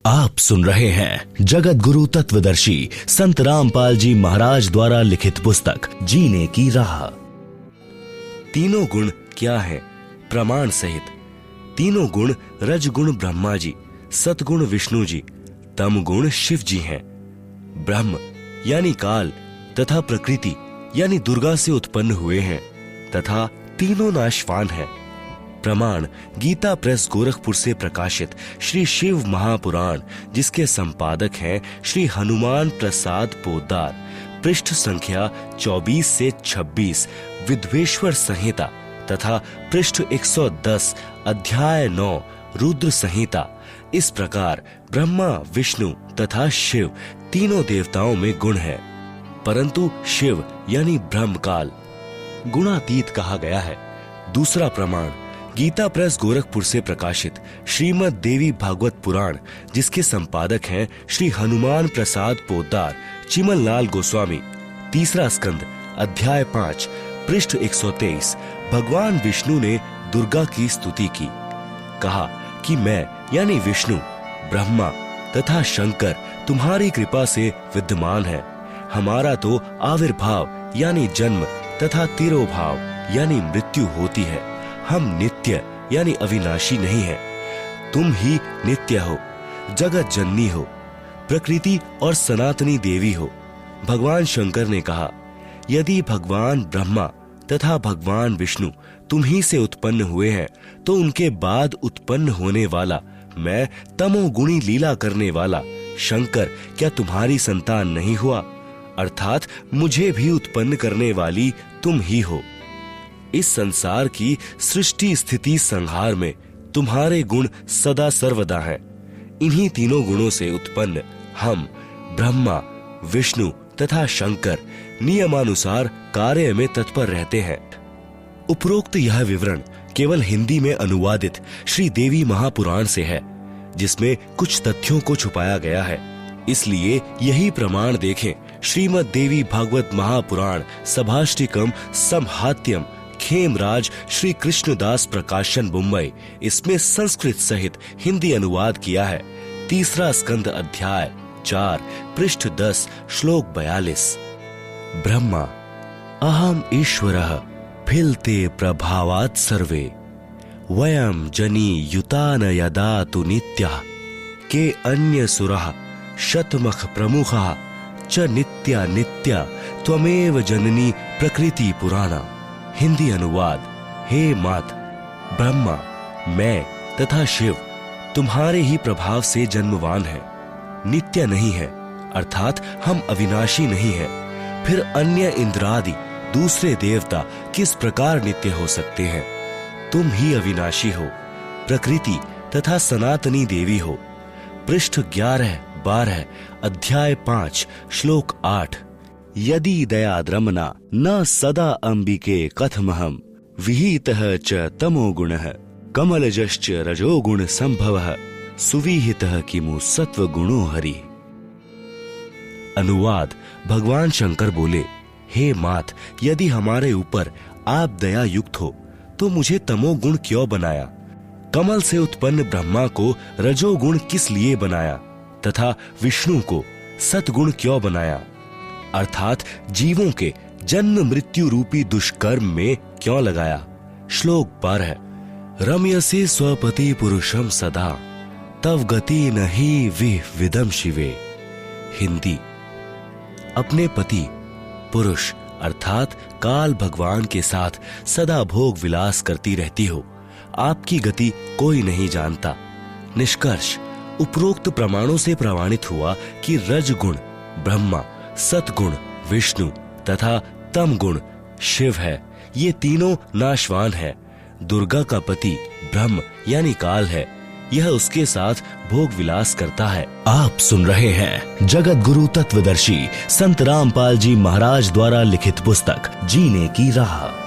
आप सुन रहे हैं जगत गुरु तत्वदर्शी संत रामपाल जी महाराज द्वारा लिखित पुस्तक जीने की राह। तीनों गुण क्या है? प्रमाण सहित। तीनों गुण रजगुण ब्रह्मा जी, सतगुण विष्णु जी, तम गुण शिव जी हैं। ब्रह्म यानी काल तथा प्रकृति यानी दुर्गा से उत्पन्न हुए हैं तथा तीनों नाशवान हैं। प्रमाण गीता प्रेस गोरखपुर से प्रकाशित श्री शिव महापुराण, जिसके संपादक हैं श्री हनुमान प्रसाद पोद्दार, पृष्ठ संख्या 24 से 26, विद्वेश्वर संहिता तथा पृष्ठ 110, अध्याय 9, रुद्र संहिता। इस प्रकार ब्रह्मा, विष्णु तथा शिव तीनों देवताओं में गुण है, परंतु शिव यानी ब्रह्म काल गुणातीत कहा गया है। दूसरा प्रमाण गीता प्रेस गोरखपुर से प्रकाशित श्रीमद् देवी भागवत पुराण, जिसके संपादक हैं श्री हनुमान प्रसाद पोद्दार, चिमन लाल गोस्वामी, तीसरा स्कंद, अध्याय 5, पृष्ठ 123। भगवान विष्णु ने दुर्गा की स्तुति की, कहा कि मैं यानी विष्णु, ब्रह्मा तथा शंकर तुम्हारी कृपा से विद्यमान है। हमारा तो आविर्भाव यानी जन्म तथा तिरोभाव यानी मृत्यु होती है। हम नित्य यानी अविनाशी नहीं है। तुम ही नित्य हो, जगत जननी हो, प्रकृति और सनातनी देवी हो। भगवान शंकर ने कहा, यदि भगवान ब्रह्मा तथा भगवान विष्णु तुम ही से उत्पन्न हुए हैं, तो उनके बाद उत्पन्न होने वाला मैं तमोगुणी लीला करने वाला शंकर क्या तुम्हारी संतान नहीं हुआ? अर्थात मुझे भी उत्पन्न करने वाली तुम ही हो। इस संसार की सृष्टि स्थिति संहार में तुम्हारे गुण सदा सर्वदा हैं। इन्हीं तीनों गुणों से उत्पन्न हम ब्रह्मा, विष्णु तथा शंकर नियमानुसार कार्य में तत्पर रहते हैं। उपरोक्त यह विवरण केवल हिंदी में अनुवादित श्री देवी महापुराण से है, जिसमें कुछ तथ्यों को छुपाया गया है। इसलिए यही प्रमाण देखें श्रीमद् देवी भागवत महापुराण सभाष्टिकम समहात्यम, खेमराज श्री कृष्णदास प्रकाशन, मुंबई। इसमें संस्कृत सहित हिंदी अनुवाद किया है। तीसरा स्कंद, अध्याय 4, पृष्ठ 10, श्लोक 42। ब्रह्मा अहम ईश्वरः फिलते प्रभावात् सर्वे वयम जनी युतान यदा तु नित्यः के अन्य सुरः शतमख प्रमुखः च नित्या नित्या त्वमेव जननी प्रकृति पुराणा। हिंदी अनुवाद, हे मात, ब्रह्मा, मैं तथा शिव तुम्हारे ही प्रभाव से जन्मवान हैं, नित्य नहीं है, अर्थात हम अविनाशी नहीं हैं। फिर अन्य इंद्रादि दूसरे देवता किस प्रकार नित्य हो सकते हैं? तुम ही अविनाशी हो, प्रकृति तथा सनातनी देवी हो। पृष्ठ 11, 12, अध्याय 5, श्लोक 8। यदि दयाद्रमना न सदा अंबिके कथमहम विहितः च तमोगुणः कमलजश्च रजोगुण संभवः सुविहितः किमु सत्वगुणो हरि। अनुवाद भगवान शंकर बोले, हे मात, यदि हमारे ऊपर आप दया युक्त हो तो मुझे तमोगुण क्यों बनाया? कमल से उत्पन्न ब्रह्मा को रजोगुण किस लिए बनाया तथा विष्णु को सतगुण क्यों बनाया? अर्थात जीवों के जन्म मृत्यु रूपी दुष्कर्म में क्यों लगाया? श्लोक 12। रम्यसे स्वपति पुरुषम सदा तव गति नहीं विदम शिवे। हिंदी, अपने पति पुरुष अर्थात काल भगवान के साथ सदा भोग विलास करती रहती हो, आपकी गति कोई नहीं जानता। निष्कर्ष उपरोक्त प्रमाणों से प्रमाणित हुआ कि रजगुण ब्रह्मा, सतगुण विष्णु तथा तम गुण शिव है। ये तीनों नाशवान है। दुर्गा का पति ब्रह्म यानी काल है, यह उसके साथ भोग विलास करता है। आप सुन रहे हैं जगत गुरु तत्वदर्शी संत रामपाल जी महाराज द्वारा लिखित पुस्तक जीने की राह।